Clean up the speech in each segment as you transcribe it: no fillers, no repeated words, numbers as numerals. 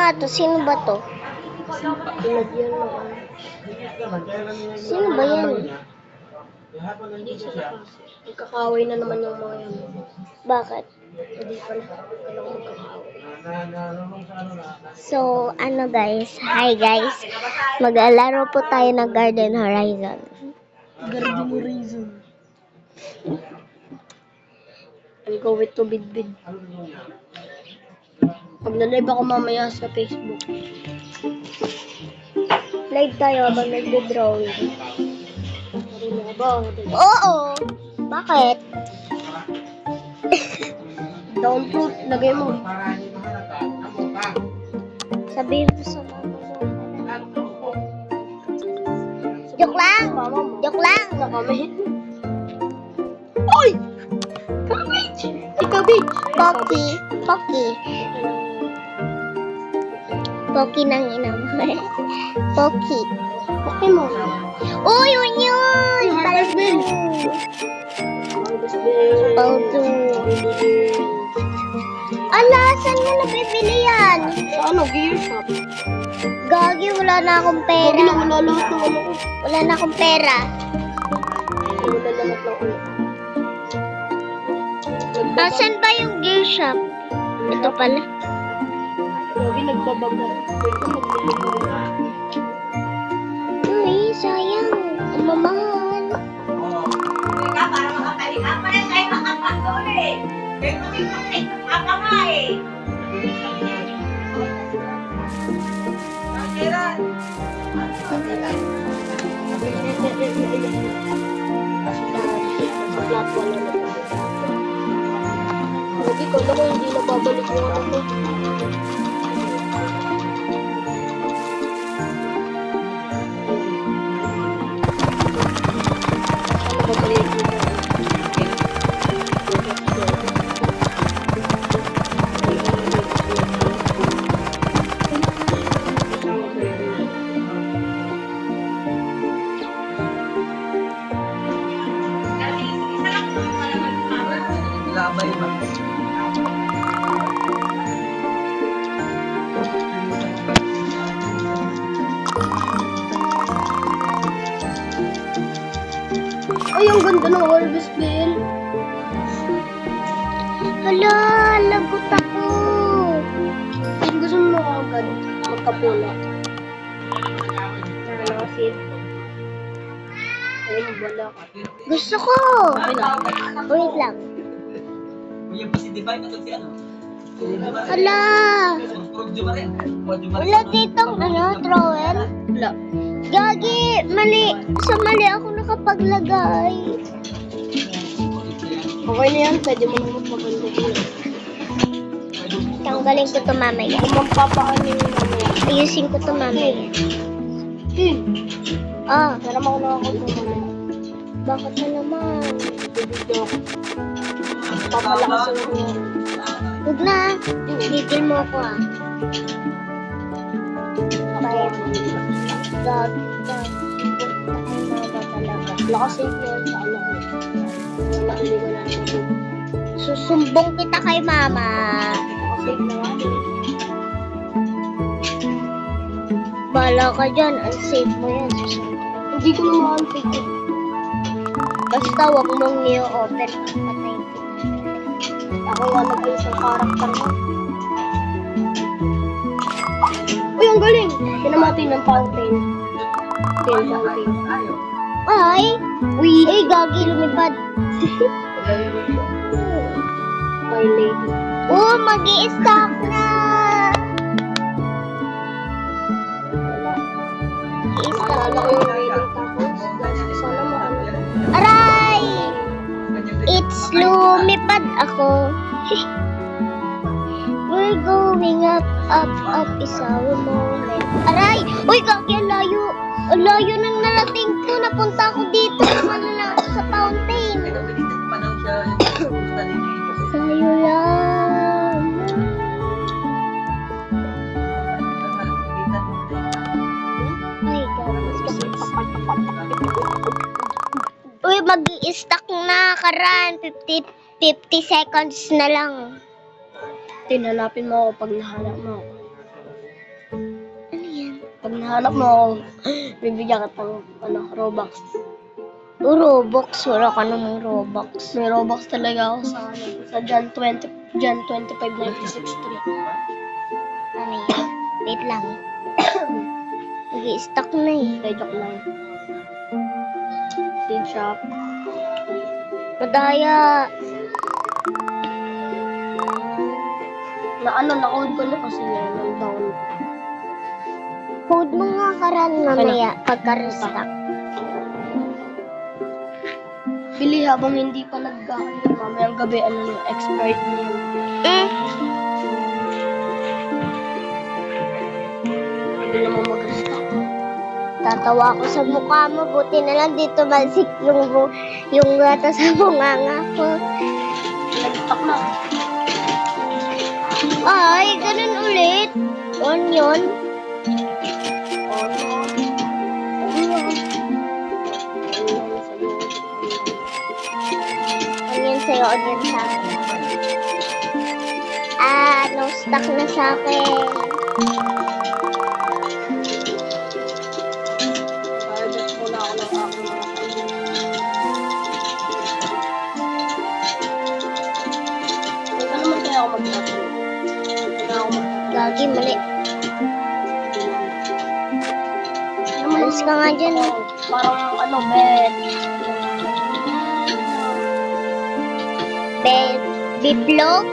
nga to? Sino ba to? Pinagyan mo. Sino ba yan? Hindi sila kasi. Magkakaway na naman yung mga yan. Bakit? Hindi pala. Kailangan magkakaway. So, ano guys? Hi guys. Maglalaro po tayo ng Garden Horizon. Garden Horizon. I'll go with to bidbid. Magla-live ako mamaya sa Facebook. Live tayo habang nagde-drawing. Marunong ka ba? Oo! Bakit? Down fruit, lagay mo. Sabihin mo sa mama mo. Joke lang! Mama mo. Joke lang! Na kami. Oy! Cabbage! Ay, cabbage! Pocky. Pocky. Pocky ng ina mo. Pocky. Okay mo. Uy, yun yun! Harvest Bill. Harvest Bill. Pauto. Ala, saan mo nabibili yan? Sa ano? Gear shop. Gagi, wala na akong Pwede pera. na wala lahat ng ano ko. Wala na akong pera. Wala lahat ng ano. Asan ba yung gear shop? Ito pala. Lagi nagbabaga. Pwede magbili mo. Uy, sayang. Ang mamahal. Para makapalika pa rin tayo makapagod eh. Pero kami kasi nakakama eh. Makiran. Sa platform na lang. Lagi ko lang hindi nababalik yung ano ko. Ay, ang ganda ng Harvest Bill. Hala, lagot ako. Kung gusto mo agad, magkapula. Ano kasi? Ay, wala ka. Gusto ko. Wait lang. Yung si Divine na si ano? Hala. Wala ditong ano, trowel. Wala. Gagi, mali. Sa mali ako nakapaglagay. Okay na yan, pwede mo naman maganda po. Tanggalin ko to mamaya. Kung magpapaano yung mamaya. Ayusin ko to mamaya. Ah, Pero mauna ako sa mamaya. bakit na naman? Bibigyan ako. Papalakas ako. Huwag na. Gigil mo ako ah. Bye. Gag. Lakas yung player sa ano ko. Wala, hindi ko na ito. Susumbong kita kay mama. Kasi na nga eh. Bala ka dyan. Unsafe mo yan. Susumbong. Hindi ko na ma-unfake eh. Basta huwag mong i-open. Patayin kita. Ako nga nag-ayos ang karakter mo. Uy, ang galing! Pinamati ng fountain. Fountain. Ay! Uy! Ay, gagi. Lumipad. My lady. Oh, mag-i-stock na! I-stock Naalala ko na. yung raiding tapos. Sana maano. Aray! It's lumipad ako. We're going up, up, up is our moment. Aray! Uy, gagi, ang layo. Ang layo nang narating ko. Napunta ako dito. Ano na ako sa fountain. Sa'yo lang. Ay, gagi. Uy, mag-i-stack na, Karan. 50 seconds na lang. Tinanapin mo ako pag nahanap mo ako. Hanap mo ako. Bibigyan ka ng Robux. Robux, wala ka namang Robux. May Robux talaga ako sa Jan 25, 96 Street. Ano yan? Wait lang. Nag-i-stuck na eh. Ay, joke lang. Seed shop. Madaya. Na-code ko na kasi yan. Ang down. Code mo nga karan mamaya pagka-restock. Bili habang hindi pa nag-ano. Mamayang gabi, expired na yun. Hindi naman mag-restock. Tatawa ako sa mukha mo. Buti na lang dito balsik yung gata sa bunganga ko. Nag-stock na. Ay, ganun ulit. Onion. Onion sa'yo, onion sa akin. No stuck na sa akin. Harvest muna ako ng aking mga kaibigan. Ito naman kaya ako mag-stock. Lagi mali. Alis ka nga dyan. Parang bet. Bitlog?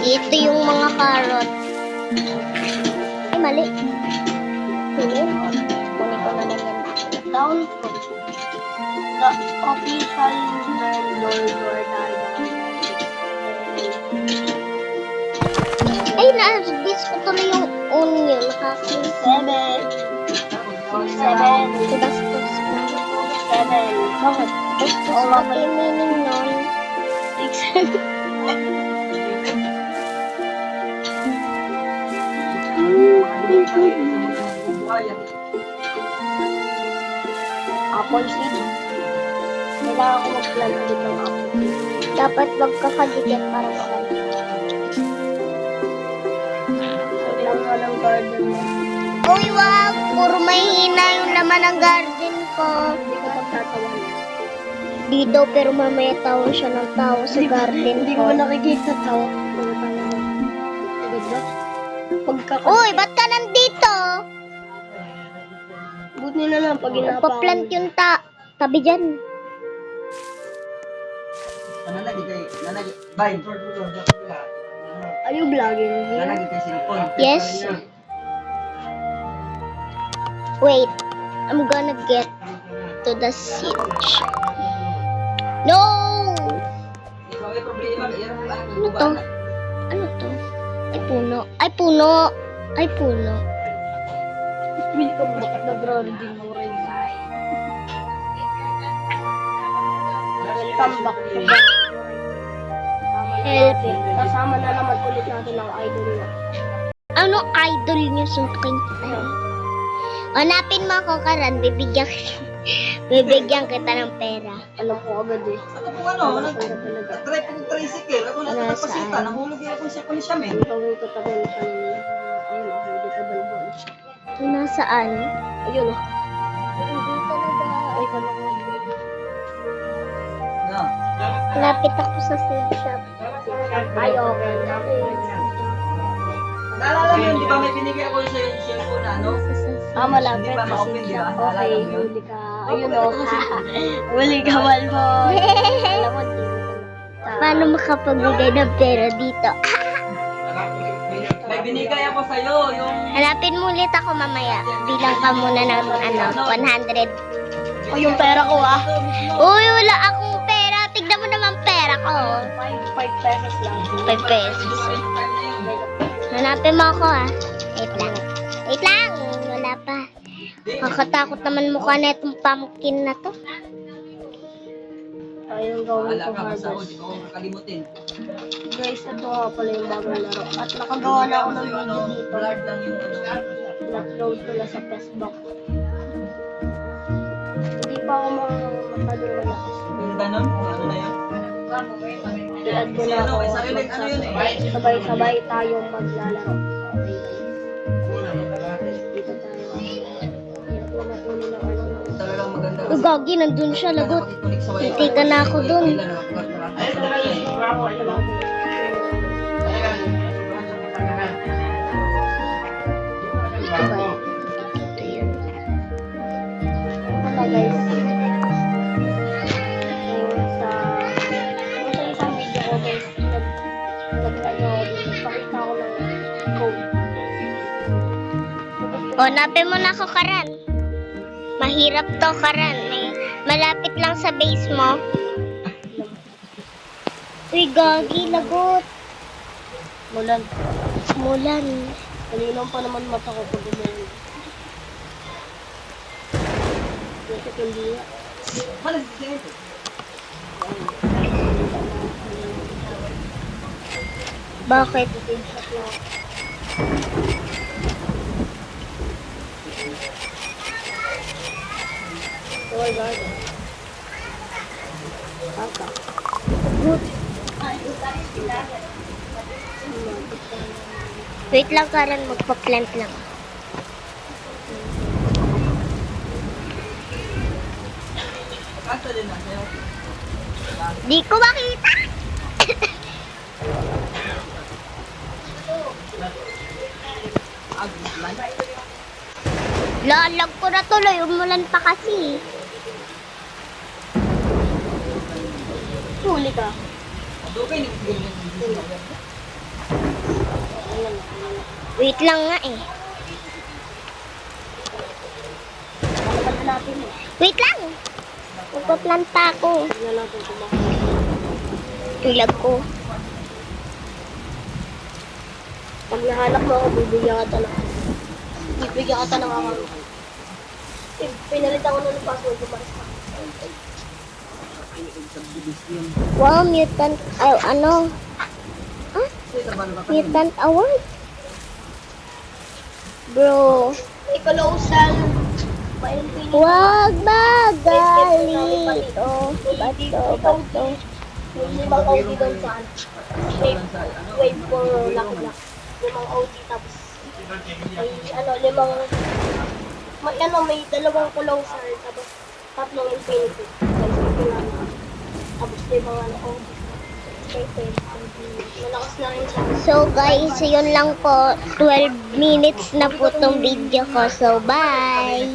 Ito yung mga carrot. Ay, mali. Kunin ko na lang yan. Down po. The official vendor Ay, na-bis ko tuloy yung onion. Nakakil 7. Bastos na. 7. Bakit? Bastos na yung meaning nun. 6. Apple seed. Kailangan ko mag-plant ulit ng apple. Dapat magkakadikit para makala. Kailangan nga ng garden mo. Uy, wag! Puro mahihina yung laman ng garden ko. Hindi ko pagtatawan. Di daw, pero mamaya tawa siya ng tawa sa garden Hindi ko. ko nakikita tawa. Diba? Uy, ba't ka nandito? Buti na lang pag inapa. Nagpa-plant yung tabi dyan. Bye. Are you vlogging? Nanagi kay cellphone. Yes. Wait, I'm gonna get to the siege. No! Ano to? Ano to? Ay, puno. Ay, puno. Ay, puno. Welcome back na grounding mo rin. Welcome back to back. Help. Kasama na naman ulit natin ang idol na. Ano idol niyo suntukin? Hanapin mo ako, Karan. Bibigyan kita ng pera. Alam ko agad eh. Ako po try kong tricycle. Ako lang Nasaan? napapasita. Nahulog yan ako siya ko ni siya, men. Hindi ko ito tagal kanina. Ayun o, hindi ka balbon. Nasaan? Ayun o. Hindi talaga. Ay, kala ko. No. Lapit ako sa seed shop. Ay, okay. Naalala mo yun, di ba may binigay ako sa cellphone na, no? Malapit. Hindi pa ma-open, di ba? Okay, Naalala mo yun? huli ka. Ayun o. Huli ka, balbon. Alam mo, di mo Paano makapagbigay ng pera dito? May binigay ako sa'yo, yung... Hanapin mo ulit ako mamaya. Bilang ka muna ng 100. O, yung pera ko ah. Uy, wala akong pera. Tignan mo naman pera ko. 5 pesos lang. 5 pesos. Hanapin mo ako ah. Wait lang. Wait lang. Wala pa. Kakatakot naman mukha na itong pumpkin na to. Ayun gawin Wala ko ka, basta ako, harvest. di ko ako kakalimutin. Guys, ito nga pala yung bagong laro. At nakagawa na ako ng video dito. Blurred lang yung ano. Na-upload ko na sa Facebook. Hindi pa ako I-add mo na ako. Sabay-sabay tayong maglalaro. Okay, guys. Dito tayo. Hirap na mapunin ng ano. Talagang maganda. Uy, gagi, nandun siya, lagot. Titika na ako dun. Ito ba? Ito yan. Wala guys. Sa isang video ko guys, nag-ano ako din. Nagpakita ko ng code. O, napin mo na ako, Karan. Mahirap to, Karan. Malapit lang sa base mo. Uy, gagi, lagot. Mulan. Mulan. Kanina pa naman mata ko pag umuwi. Kasi hindi nga. Bakit? Oh God. Ata. Wait lang, Karan. Magpa-plant lang. Di ko makita. Lalag ko na tuloy. Umulan pa kasi. Huli ka. Wait lang nga eh. Ano ba natin eh? Wait lang. Magpa-planta ako. Tignan natin kumakain. Tulag ko. Pag nahanap mo ako, bibigyan ka ng bibigyan ka ng account. Pinalitan ko na ng password ko para sa Wow, mutant. Ano? Ah? Mutant award? Bro. Ikalausan. Mainfinitive. Wag magalit. Oh, bato. May limang OT doon sa wave for Lucky Block. Limang OT tapos may dalawang closer tapos tatlong infinity. Tapos limang OT. Malakas na rin siya. So guys, yun lang po. 12 minutes na po tong video ko. So bye.